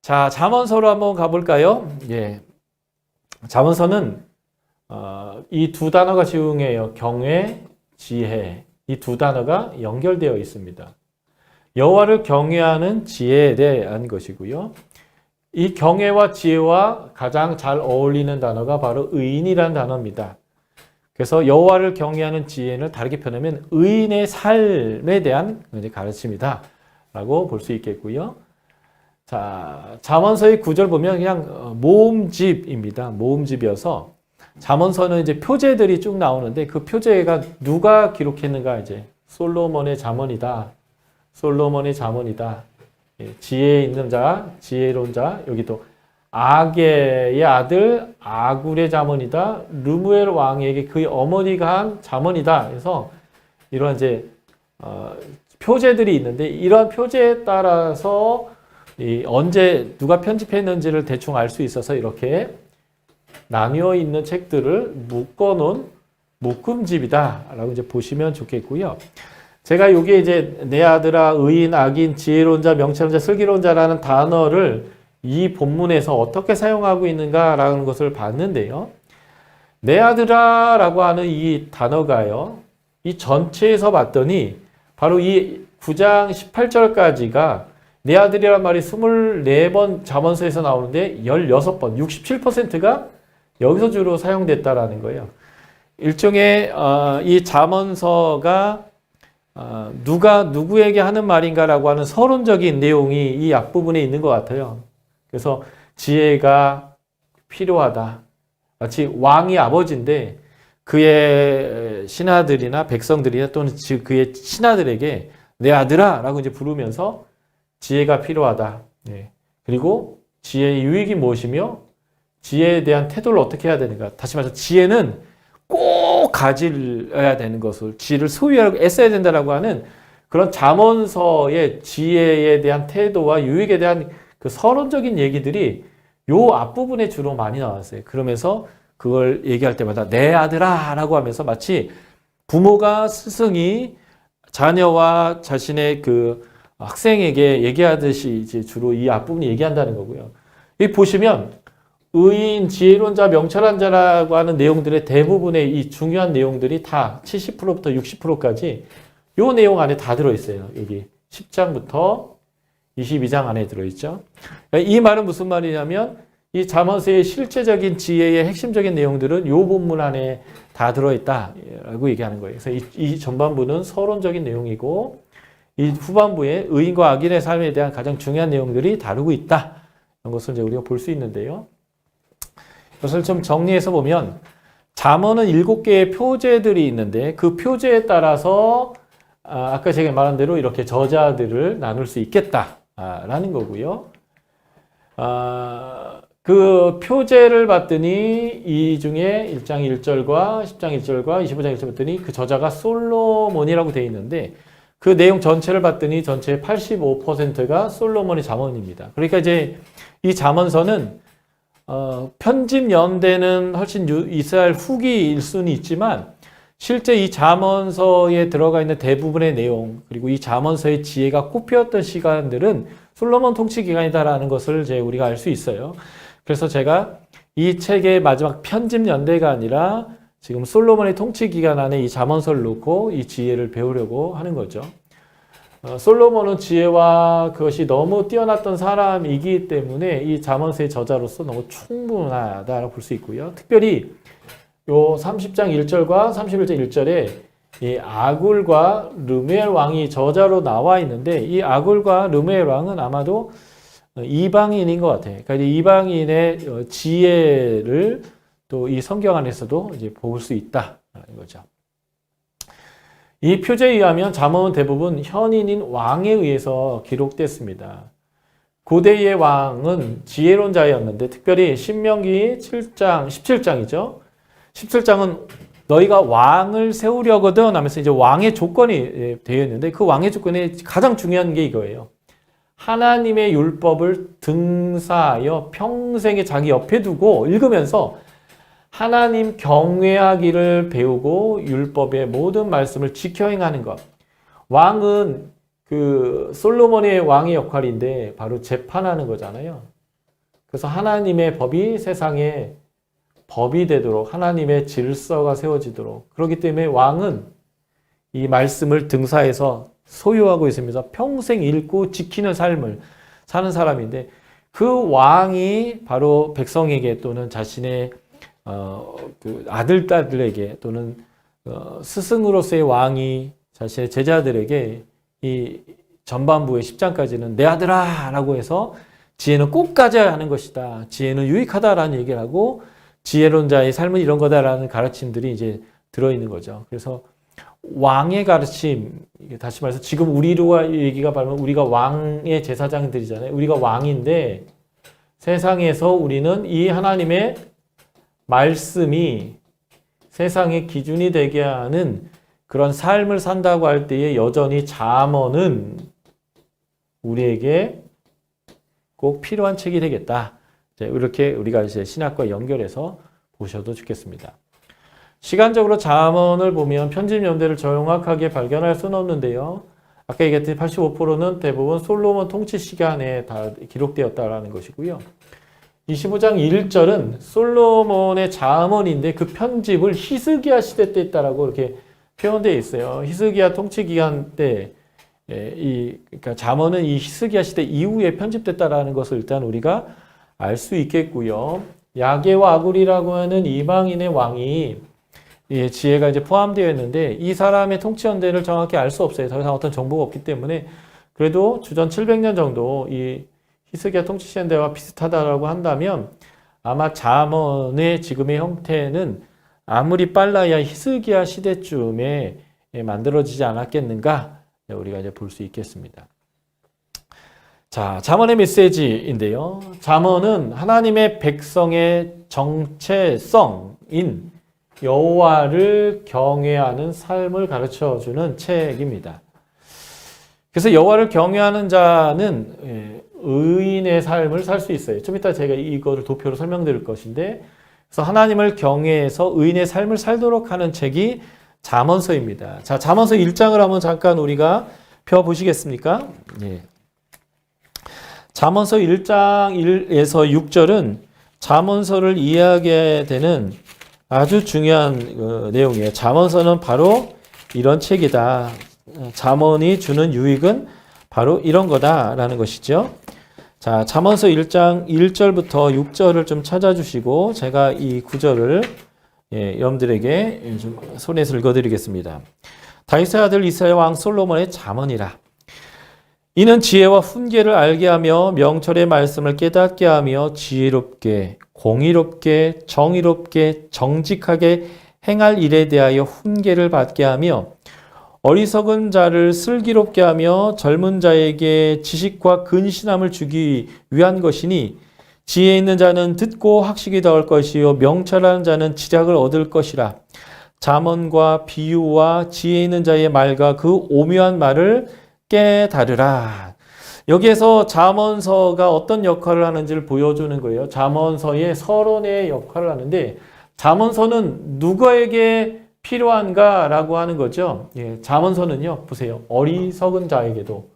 자, 잠언서로 한번 가볼까요? 예. 잠언서는 이 두 단어가 지웅해요. 경외, 지혜. 이 두 단어가 연결되어 있습니다. 여호와를 경외하는 지혜에 대한 것이고요. 이 경외와 지혜와 가장 잘 어울리는 단어가 바로 의인이라는 단어입니다. 그래서 여호와를 경외하는 지혜는 다르게 표현하면 의인의 삶에 대한 가르침이다 라고 볼 수 있겠고요. 자, 잠언서의 구절 보면 그냥 모음집입니다. 모음집이어서 잠언서는 이제 표제들이 쭉 나오는데 그 표제가 누가 기록했는가 이제 솔로몬의 잠언이다. 솔로몬의 잠언이다. 지혜 있는 자, 지혜로운 자, 여기도 아게의 아들 아굴의 잠언이다. 르무엘 왕에게 그의 어머니가 한 잠언이다. 그래서 이런 이제 표제들이 있는데 이러한 표제에 따라서 언제 누가 편집했는지를 대충 알 수 있어서 이렇게 나뉘어 있는 책들을 묶어놓은 묶음집이다라고 이제 보시면 좋겠고요. 제가 여기에 이제 내 아들아, 의인, 악인, 지혜로운 자, 명철한 자, 슬기로운 자라는 단어를 이 본문에서 어떻게 사용하고 있는가라는 것을 봤는데요. 내 아들아라고 하는 이 단어가요. 이 전체에서 봤더니 바로 이 9장 18절까지가 내 아들이란 말이 24번 잠언서에서 나오는데 16번, 67%가 여기서 주로 사용됐다라는 거예요. 일종의 이 잠언서가 누가 누구에게 하는 말인가라고 하는 서론적인 내용이 이 앞부분에 있는 것 같아요. 그래서 지혜가 필요하다. 마치 왕이 아버지인데 그의 신하들이나 백성들이나 또는 그의 신하들에게 내 아들아 라고 이제 부르면서 지혜가 필요하다. 예. 그리고 지혜의 유익이 무엇이며 지혜에 대한 태도를 어떻게 해야 되는가. 다시 말해서 지혜는 꼭 가져야 되는 것을 지혜를 소유하고 애써야 된다라고 하는 그런 잠언서의 지혜에 대한 태도와 유익에 대한 그 서론적인 얘기들이 요 앞부분에 주로 많이 나왔어요. 그러면서 그걸 얘기할 때마다 내 아들아 라고 하면서 마치 부모가 스승이 자녀와 자신의 그 학생에게 얘기하듯이 이제 주로 이 앞부분이 얘기한다는 거고요. 여기 보시면 의인, 지혜로운 자, 명철한 자라고 하는 내용들의 대부분의 이 중요한 내용들이 다 70%부터 60%까지 요 내용 안에 다 들어있어요. 여기 10장부터 22장 안에 들어있죠. 이 말은 무슨 말이냐면 이 잠언서의 실제적인 지혜의 핵심적인 내용들은 요 본문 안에 다 들어있다라고 얘기하는 거예요. 그래서 이 전반부는 서론적인 내용이고 이 후반부에 의인과 악인의 삶에 대한 가장 중요한 내용들이 다루고 있다. 이런 것을 이제 우리가 볼 수 있는데요. 이것을 좀 정리해서 보면 잠언은 7개의 표제들이 있는데 그 표제에 따라서 아까 제가 말한 대로 이렇게 저자들을 나눌 수 있겠다라는 거고요. 그 표제를 봤더니 이 중에 1장 1절과 10장 1절과 25장 1절 봤더니 그 저자가 솔로몬이라고 되어 있는데 그 내용 전체를 봤더니 전체의 85%가 솔로몬의 잠언입니다. 그러니까 이제 이 잠언서는 편집 연대는 훨씬 이스라엘 후기일 수는 있지만 실제 이 잠언서에 들어가 있는 대부분의 내용 그리고 이 잠언서의 지혜가 꼽혔던 시간들은 솔로몬 통치 기간이다라는 것을 이제 우리가 알 수 있어요. 그래서 제가 이 책의 마지막 편집 연대가 아니라 지금 솔로몬의 통치 기간 안에 이 잠언서를 놓고 이 지혜를 배우려고 하는 거죠. 솔로몬은 지혜와 그것이 너무 뛰어났던 사람이기 때문에 이 잠언서의 저자로서 너무 충분하다고 볼 수 있고요. 특별히 요 30장 1절과 31장 1절에 이 아굴과 르무엘 왕이 저자로 나와 있는데 이 아굴과 르무엘 왕은 아마도 이방인인 것 같아요. 그러니까 이방인의 지혜를 또 이 성경 안에서도 이제 볼 수 있다는 거죠. 이 표제에 의하면 잠언은 대부분 현인인 왕에 의해서 기록됐습니다. 고대의 왕은 지혜로운 자였는데 특별히 신명기 7장, 17장이죠. 17장은 너희가 왕을 세우려거든 하면서 이제 왕의 조건이 되어 있는데 그 왕의 조건에 가장 중요한 게 이거예요. 하나님의 율법을 등사하여 평생에 자기 옆에 두고 읽으면서 하나님 경외하기를 배우고 율법의 모든 말씀을 지켜 행하는 것. 왕은 그 솔로몬의 왕의 역할인데 바로 재판하는 거잖아요. 그래서 하나님의 법이 세상에 법이 되도록 하나님의 질서가 세워지도록 그렇기 때문에 왕은 이 말씀을 등사해서 소유하고 있으면서 평생 읽고 지키는 삶을 사는 사람인데 그 왕이 바로 백성에게 또는 자신의 그 아들, 딸들에게 또는 스승으로서의 왕이 자신의 제자들에게 이 전반부의 10장까지는 내 아들아 라고 해서 지혜는 꼭 가져야 하는 것이다. 지혜는 유익하다라는 얘기를 하고 지혜로운 자의 삶은 이런 거다라는 가르침들이 이제 들어있는 거죠. 그래서 왕의 가르침, 다시 말해서 지금 우리로 얘기가 바르면 우리가 왕의 제사장들이잖아요. 우리가 왕인데 세상에서 우리는 이 하나님의 말씀이 세상의 기준이 되게 하는 그런 삶을 산다고 할 때에 여전히 잠언은 우리에게 꼭 필요한 책이 되겠다. 이렇게 우리가 이제 신학과 연결해서 보셔도 좋겠습니다. 시간적으로 잠언을 보면 편집 연대를 정확하게 발견할 수는 없는데요. 아까 얘기했듯이 85%는 대부분 솔로몬 통치 시간에 다 기록되었다라는 것이고요. 25장 1절은 솔로몬의 잠언인데 그 편집을 히스기야 시대 때 했다라고 이렇게 표현되어 있어요. 히스기야 통치 기간 때 그러니까 잠언은 이 히스기야 시대 이후에 편집됐다라는 것을 일단 우리가 알 수 있겠고요. 야게와 아굴이라고 하는 이방인의 왕이 지혜가 이제 포함되어 있는데 이 사람의 통치 연대를 정확히 알 수 없어요. 더 이상 어떤 정보가 없기 때문에 그래도 주전 700년 정도 이 히스기야 통치 시대와 비슷하다라고 한다면 아마 잠언의 지금의 형태는 아무리 빨라야 히스기야 시대쯤에 만들어지지 않았겠는가 우리가 이제 볼 수 있겠습니다. 자, 잠언의 메시지인데요. 잠언은 하나님의 백성의 정체성인 여호와를 경외하는 삶을 가르쳐주는 책입니다. 그래서 여호와를 경외하는 자는 의인의 삶을 살 수 있어요. 좀 이따 제가 이거를 도표로 설명드릴 것인데 그래서 하나님을 경외해서 의인의 삶을 살도록 하는 책이 잠언서입니다. 자, 잠언서 1장을 한번 잠깐 우리가 펴보시겠습니까? 예. 잠언서 1장 1에서 6절은 잠언서를 이해하게 되는 아주 중요한 내용이에요. 잠언서는 바로 이런 책이다. 잠언이 주는 유익은 바로 이런 거다라는 것이죠. 자, 잠언서 1장 1절부터 6절을 좀 찾아주시고 제가 이 구절을 여러분들에게 좀 손에서 읽어드리겠습니다. 다윗의 아들 이스라엘 왕 솔로몬의 잠언이라. 이는 지혜와 훈계를 알게 하며 명철의 말씀을 깨닫게 하며 지혜롭게 공의롭게 정의롭게 정직하게 행할 일에 대하여 훈계를 받게 하며 어리석은 자를 슬기롭게 하며 젊은 자에게 지식과 근신함을 주기 위한 것이니 지혜 있는 자는 듣고 학식이 더할 것이요 명철한 자는 지략을 얻을 것이라. 잠언과 비유와 지혜 있는 자의 말과 그 오묘한 말을 깨달으라. 여기에서 잠언서가 어떤 역할을 하는지를 보여주는 거예요. 잠언서의 서론의 역할을 하는데 잠언서는 누구에게 필요한가라고 하는 거죠. 잠언서는요. 보세요. 어리석은 자에게도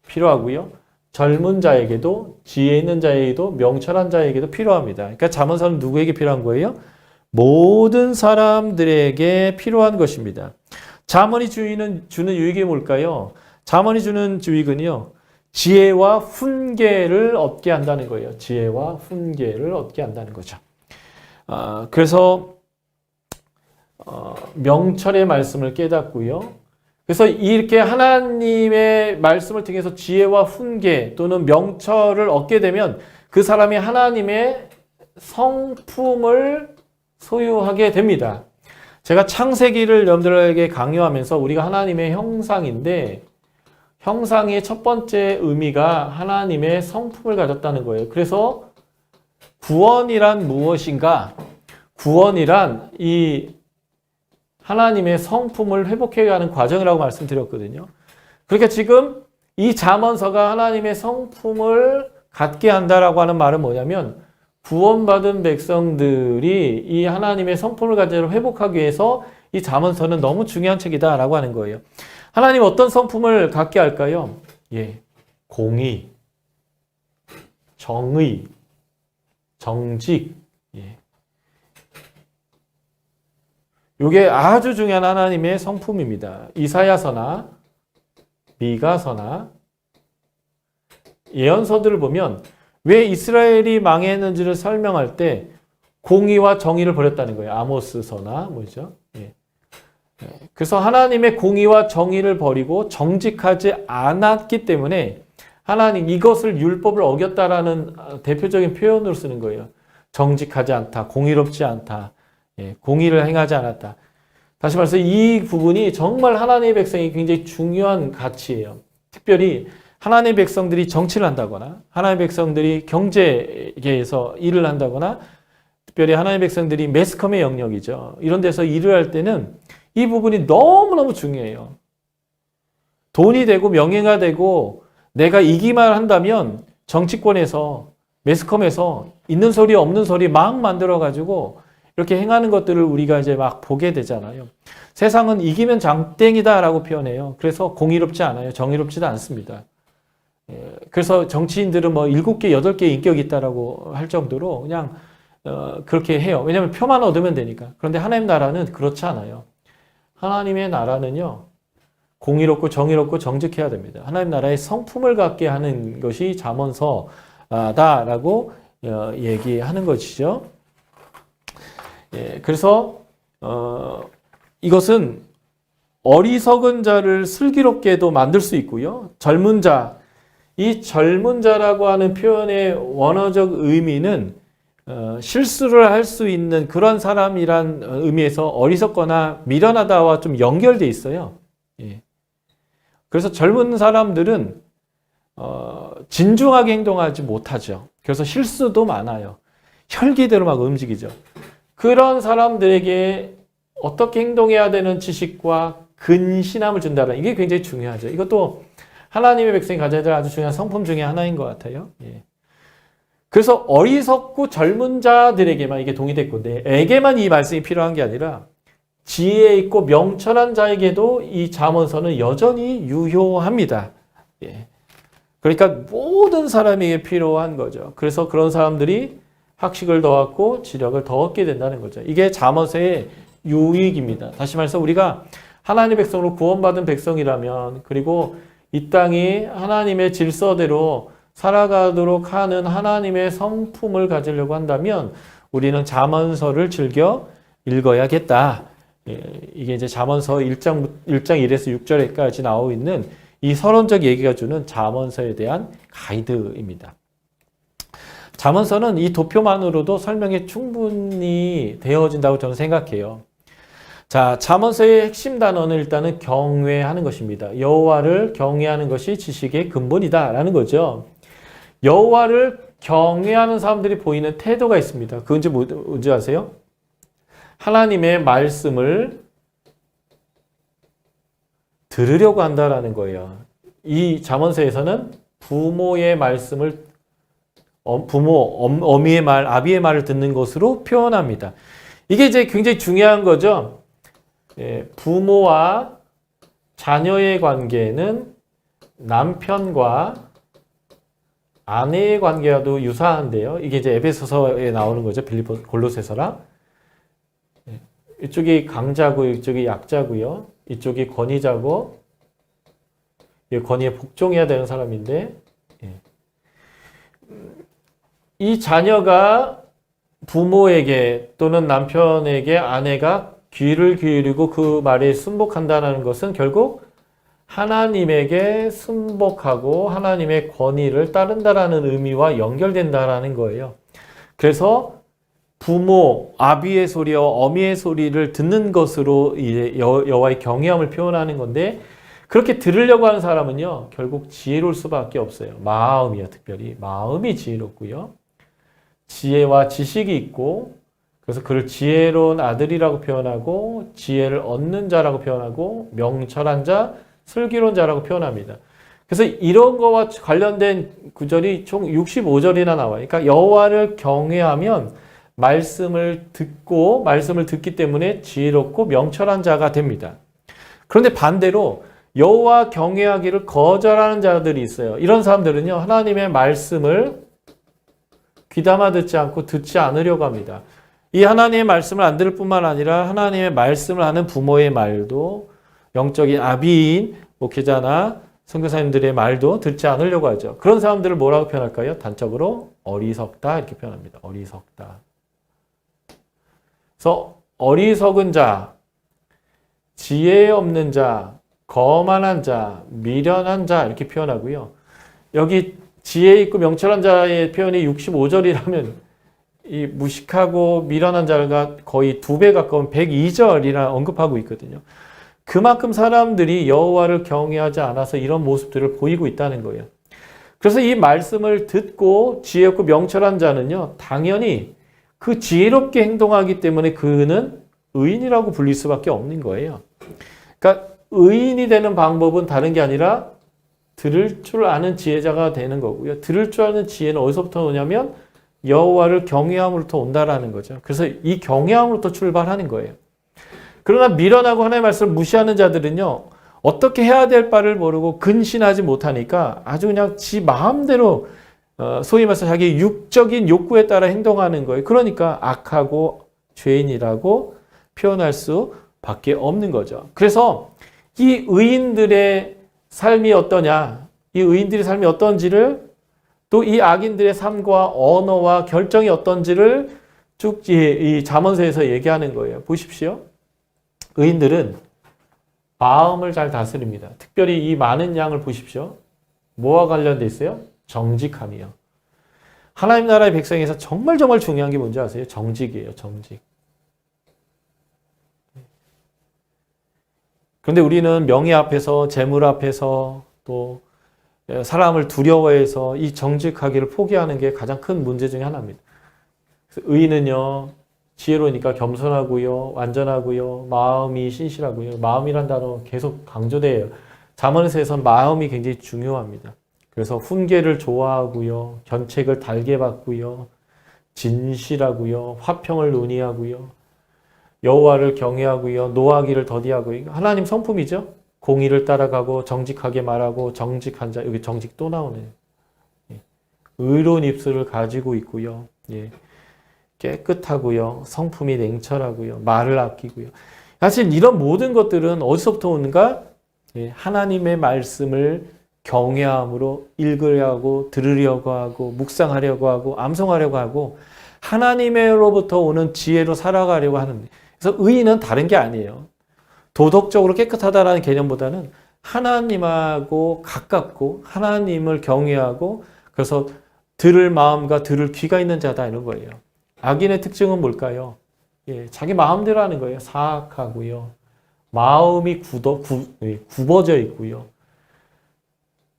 필요하고요. 젊은 자에게도 지혜 있는 자에게도 명철한 자에게도 필요합니다. 그러니까 잠언서는 누구에게 필요한 거예요? 모든 사람들에게 필요한 것입니다. 잠언이 주는 유익이 뭘까요? 잠언이 주는 유익은요. 지혜와 훈계를 얻게 한다는 거예요. 지혜와 훈계를 얻게 한다는 거죠. 그래서 명철의 말씀을 깨닫고요. 그래서 이렇게 하나님의 말씀을 통해서 지혜와 훈계 또는 명철을 얻게 되면 그 사람이 하나님의 성품을 소유하게 됩니다. 제가 창세기를 여러분들에게 강요하면서 우리가 하나님의 형상인데 형상의 첫 번째 의미가 하나님의 성품을 가졌다는 거예요. 그래서 구원이란 무엇인가? 구원이란 이 하나님의 성품을 회복해가는 과정이라고 말씀드렸거든요. 그러니까 지금 이 잠언서가 하나님의 성품을 갖게 한다라고 하는 말은 뭐냐면 구원받은 백성들이 이 하나님의 성품을 가지고 회복하기 위해서 이 잠언서는 너무 중요한 책이다라고 하는 거예요. 하나님 어떤 성품을 갖게 할까요? 공의, 정의, 정직. 예. 이게 아주 중요한 하나님의 성품입니다. 이사야서나 미가서나 예언서들을 보면 왜 이스라엘이 망했는지를 설명할 때 공의와 정의를 버렸다는 거예요. 아모스서나 뭐죠? 예. 그래서 하나님의 공의와 정의를 버리고 정직하지 않았기 때문에 하나님 이것을 율법을 어겼다라는 대표적인 표현으로 쓰는 거예요. 정직하지 않다, 공의롭지 않다, 예, 공의를 행하지 않았다. 다시 말해서 이 부분이 정말 하나님의 백성이 굉장히 중요한 가치예요. 특별히 하나님의 백성들이 정치를 한다거나 하나님의 백성들이 경제계에서 일을 한다거나 특별히 하나님의 백성들이 매스컴의 영역이죠. 이런 데서 일을 할 때는 이 부분이 너무너무 중요해요. 돈이 되고 명예가 되고 내가 이기만 한다면 정치권에서 매스컴에서 있는 소리 없는 소리 막 만들어가지고 이렇게 행하는 것들을 우리가 이제 막 보게 되잖아요. 세상은 이기면 장땡이다라고 표현해요. 그래서 공의롭지 않아요. 정의롭지도 않습니다. 그래서 정치인들은 뭐 7개, 8개 인격이 있다라고 할 정도로 그냥 그렇게 해요. 왜냐하면 표만 얻으면 되니까. 그런데 하나님 나라는 그렇지 않아요. 하나님의 나라는요. 공의롭고 정의롭고 정직해야 됩니다. 하나님 나라의 성품을 갖게 하는 것이 잠언서다라고 얘기하는 것이죠. 예, 그래서 이것은 어리석은 자를 슬기롭게도 만들 수 있고요. 젊은 자, 이 젊은 자라고 하는 표현의 원어적 의미는 실수를 할 수 있는 그런 사람이란 의미에서 어리석거나 미련하다와 좀 연결돼 있어요. 예. 그래서 젊은 사람들은 진중하게 행동하지 못하죠. 그래서 실수도 많아요. 혈기대로 막 움직이죠. 그런 사람들에게 어떻게 행동해야 되는 지식과 근신함을 준다는 이게 굉장히 중요하죠. 이것도 하나님의 백성이 가져야 될 아주 중요한 성품 중에 하나인 것 같아요. 예. 그래서 어리석고 젊은 자들에게만 이게 동의됐고, 에게만 이 말씀이 필요한 게 아니라 지혜 있고 명철한 자에게도 이 잠언서는 여전히 유효합니다. 예. 그러니까 모든 사람에게 필요한 거죠. 그래서 그런 사람들이 학식을 더 얻고 지력을 더 얻게 된다는 거죠. 이게 잠언서의 유익입니다. 다시 말해서 우리가 하나님의 백성으로 구원받은 백성이라면, 그리고 이 땅이 하나님의 질서대로 살아가도록 하는 하나님의 성품을 가지려고 한다면 우리는 잠언서를 즐겨 읽어야겠다. 이게 이제 잠언서 1장 1에서 6절까지 나오고 있는 이 서론적 얘기가 주는 잠언서에 대한 가이드입니다. 잠언서는 이 도표만으로도 설명이 충분히 되어진다고 저는 생각해요. 자, 잠언서의 핵심 단어는 일단은 경외하는 것입니다. 여호와를 경외하는 것이 지식의 근본이다라는 거죠. 여호와를 경외하는 사람들이 보이는 태도가 있습니다. 그건지 뭔지 아세요? 하나님의 말씀을 들으려고 한다라는 거예요. 이 잠언서에서는 부모의 말씀을 어미의 말, 아비의 말을 듣는 것으로 표현합니다. 이게 이제 굉장히 중요한 거죠. 예, 부모와 자녀의 관계는 남편과 아내의 관계와도 유사한데요. 이게 이제 에베소서에 나오는 거죠. 빌립보, 골로새서랑. 이쪽이 강자고 이쪽이 약자고요. 이쪽이 권위자고 권위에 복종해야 되는 사람인데, 이 자녀가 부모에게 또는 남편에게 아내가 귀를 기울이고 그 말에 순복한다는 것은 결국 하나님에게 순복하고 하나님의 권위를 따른다라는 의미와 연결된다라는 거예요. 그래서 부모, 아비의 소리와 어미의 소리를 듣는 것으로 이제 여호와의 경외함을 표현하는 건데, 그렇게 들으려고 하는 사람은요, 결국 지혜로울 수밖에 없어요. 마음이요, 특별히. 마음이 지혜롭고요. 지혜와 지식이 있고, 그래서 그를 지혜로운 아들이라고 표현하고, 지혜를 얻는 자라고 표현하고, 명철한 자, 슬기로운 자라고 표현합니다. 그래서 이런 거와 관련된 구절이 총 65절이나 나와요. 그러니까 여호와를 경외하면 말씀을 듣기 때문에 지혜롭고 명철한 자가 됩니다. 그런데 반대로 여호와 경외하기를 거절하는 자들이 있어요. 이런 사람들은요, 하나님의 말씀을 귀담아 듣지 않고 듣지 않으려고 합니다. 이 하나님의 말씀을 안 들을 뿐만 아니라 하나님의 말씀을 하는 부모의 말도 영적인 아비인 목회자나 선교사님들의 말도 듣지 않으려고 하죠. 그런 사람들을 뭐라고 표현할까요? 단적으로 어리석다 이렇게 표현합니다. 어리석다. 그래서 어리석은 자, 지혜 없는 자, 거만한 자, 미련한 자 이렇게 표현하고요. 여기 지혜 있고 명철한 자의 표현이 65절이라면 이 무식하고 미련한 자가 거의 2배 가까운 102절이나 언급하고 있거든요. 그만큼 사람들이 여호와를 경외하지 않아서 이런 모습들을 보이고 있다는 거예요. 그래서 이 말씀을 듣고 지혜 없고 명철한 자는요, 당연히 그 지혜롭게 행동하기 때문에 그는 의인이라고 불릴 수밖에 없는 거예요. 그러니까 의인이 되는 방법은 다른 게 아니라 들을 줄 아는 지혜자가 되는 거고요. 들을 줄 아는 지혜는 어디서부터 오냐면 여호와를 경외함으로부터 온다라는 거죠. 그래서 이 경외함으로부터 출발하는 거예요. 그러나 미련하고 하나님의 말씀을 무시하는 자들은요, 어떻게 해야 될 바를 모르고 근신하지 못하니까 아주 그냥 지 마음대로 소위 말해서 자기 육적인 욕구에 따라 행동하는 거예요. 그러니까 악하고 죄인이라고 표현할 수밖에 없는 거죠. 그래서 이 의인들의 삶이 어떠냐, 이 의인들의 삶이 어떤지를 또 이 악인들의 삶과 언어와 결정이 어떤지를 쭉 이 잠언서에서 얘기하는 거예요. 보십시오. 의인들은 마음을 잘 다스립니다. 특별히 이 많은 양을 보십시오. 뭐와 관련돼 있어요? 정직함이요. 하나님 나라의 백성에서 정말 중요한 게 뭔지 아세요? 정직이에요. 정직. 그런데 우리는 명예 앞에서, 재물 앞에서, 또 사람을 두려워해서 이 정직하기를 포기하는 게 가장 큰 문제 중에 하나입니다. 그래서 의인은요, 지혜로우니까 겸손하고요, 완전하고요, 마음이 신실하고요. 마음이란 단어 계속 강조돼요. 잠언에서는 마음이 굉장히 중요합니다. 그래서 훈계를 좋아하고요, 견책을 달게 받고요, 진실하고요, 화평을 논의하고요, 여호와를 경외하고요, 노하기를 더디하고요. 하나님 성품이죠. 공의를 따라가고 정직하게 말하고 정직한 자, 여기 정직 또 나오네요. 의로운 입술을 가지고 있고요. 예. 깨끗하고요. 성품이 냉철하고요. 말을 아끼고요. 사실 이런 모든 것들은 어디서부터 오는가? 예. 하나님의 말씀을 경외함으로 읽으려고 하고 들으려고 하고 묵상하려고 하고 암송하려고 하고 하나님으로부터 오는 지혜로 살아가려고 하는데, 그래서 의인은 다른 게 아니에요. 도덕적으로 깨끗하다라는 개념보다는 하나님하고 가깝고 하나님을 경외하고 그래서 들을 마음과 들을 귀가 있는 자다 이런 거예요. 악인의 특징은 뭘까요? 예, 자기 마음대로 하는 거예요. 사악하고요. 마음이 굽어져 있고요.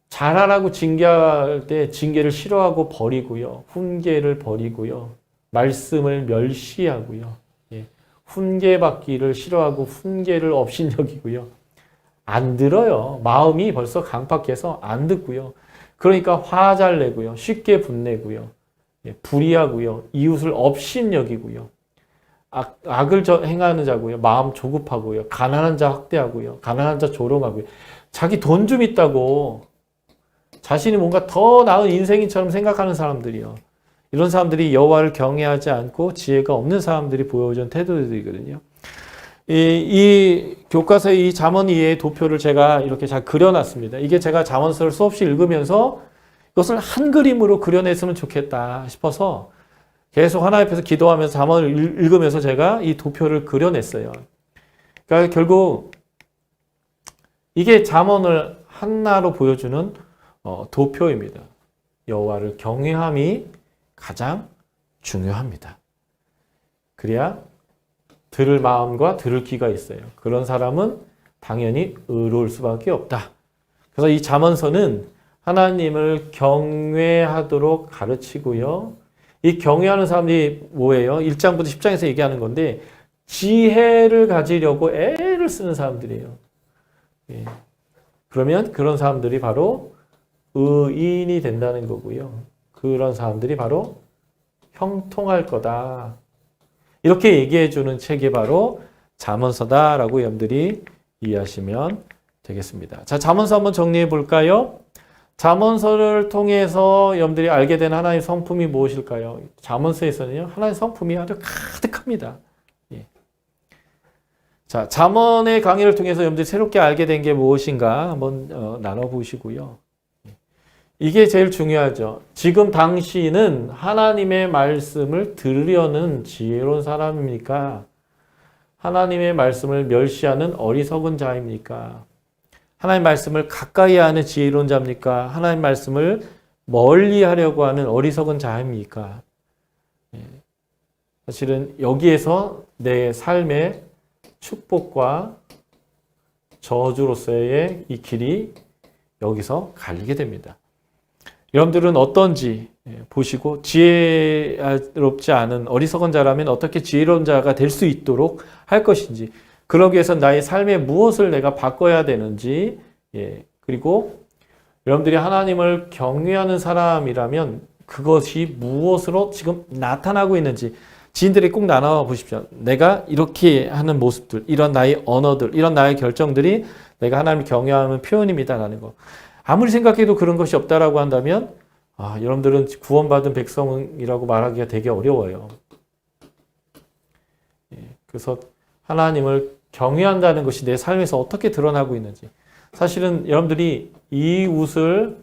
잘하라고 징계할 때 징계를 싫어하고 버리고요. 훈계를 버리고요. 말씀을 멸시하고요. 훈계받기를 싫어하고 훈계를 업신여기고요. 안 들어요. 마음이 벌써 강팍해서 안 듣고요. 그러니까 화 잘 내고요. 쉽게 분내고요. 불의하고요. 이웃을 업신여기고요. 악을 행하는 자고요. 마음 조급하고요. 가난한 자 학대하고요. 가난한 자 조롱하고요. 자기 돈 좀 있다고 자신이 뭔가 더 나은 인생인처럼 생각하는 사람들이요. 이런 사람들이 여호와를 경외하지 않고 지혜가 없는 사람들이 보여준 태도들이거든요. 이 교과서의 이 잠언 이해의 도표를 제가 이렇게 잘 그려놨습니다. 이게 제가 잠언서를 수없이 읽으면서 이것을 한 그림으로 그려냈으면 좋겠다 싶어서 계속 하나님 앞에서 기도하면서 잠언을 읽으면서 제가 이 도표를 그려냈어요. 그러니까 결국 이게 잠언을 하나로 보여주는 도표입니다. 여호와를 경외함이 가장 중요합니다. 그래야 들을 마음과 들을 귀가 있어요. 그런 사람은 당연히 의로울 수밖에 없다. 그래서 이 잠언서는 하나님을 경외하도록 가르치고요. 이 경외하는 사람들이 뭐예요? 1장부터 10장에서 얘기하는 건데 지혜를 가지려고 애를 쓰는 사람들이에요. 예. 그러면 그런 사람들이 바로 의인이 된다는 거고요. 그런 사람들이 바로 형통할 거다. 이렇게 얘기해 주는 책이 바로 잠언서다라고 여러분들이 이해하시면 되겠습니다. 자, 잠언서 한번 정리해 볼까요? 잠언서를 통해서 여러분들이 알게 된 하나의 성품이 무엇일까요? 잠언서에서는요, 하나의 성품이 아주 가득합니다. 예. 자, 잠언의 강의를 통해서 여러분들이 새롭게 알게 된 게 무엇인가 한번 나눠보시고요. 이게 제일 중요하죠. 지금 당신은 하나님의 말씀을 들으려는 지혜로운 사람입니까? 하나님의 말씀을 멸시하는 어리석은 자입니까? 하나님 말씀을 가까이 하는 지혜로운 자입니까? 하나님 말씀을 멀리 하려고 하는 어리석은 자입니까? 사실은 여기에서 내 삶의 축복과 저주로서의 이 길이 여기서 갈리게 됩니다. 여러분들은 어떤지 보시고 지혜롭지 않은 어리석은 자라면 어떻게 지혜로운 자가 될 수 있도록 할 것인지, 그러기 위해서 나의 삶에 무엇을 내가 바꿔야 되는지, 그리고 여러분들이 하나님을 경외하는 사람이라면 그것이 무엇으로 지금 나타나고 있는지 지인들이 꼭 나눠 보십시오. 내가 이렇게 하는 모습들, 이런 나의 언어들, 이런 나의 결정들이 내가 하나님을 경외하는 표현입니다라는 거. 아무리 생각해도 그런 것이 없다라고 한다면 여러분들은 구원받은 백성이라고 말하기가 되게 어려워요. 그래서 하나님을 경외한다는 것이 내 삶에서 어떻게 드러나고 있는지, 사실은 여러분들이 이웃을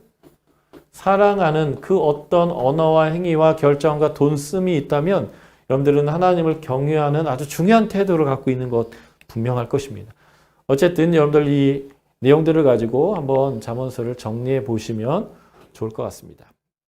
사랑하는 그 어떤 언어와 행위와 결정과 돈씀이 있다면 여러분들은 하나님을 경외하는 아주 중요한 태도를 갖고 있는 것 분명할 것입니다. 어쨌든 여러분들 이 내용들을 가지고 한번 잠언서를 정리해 보시면 좋을 것 같습니다.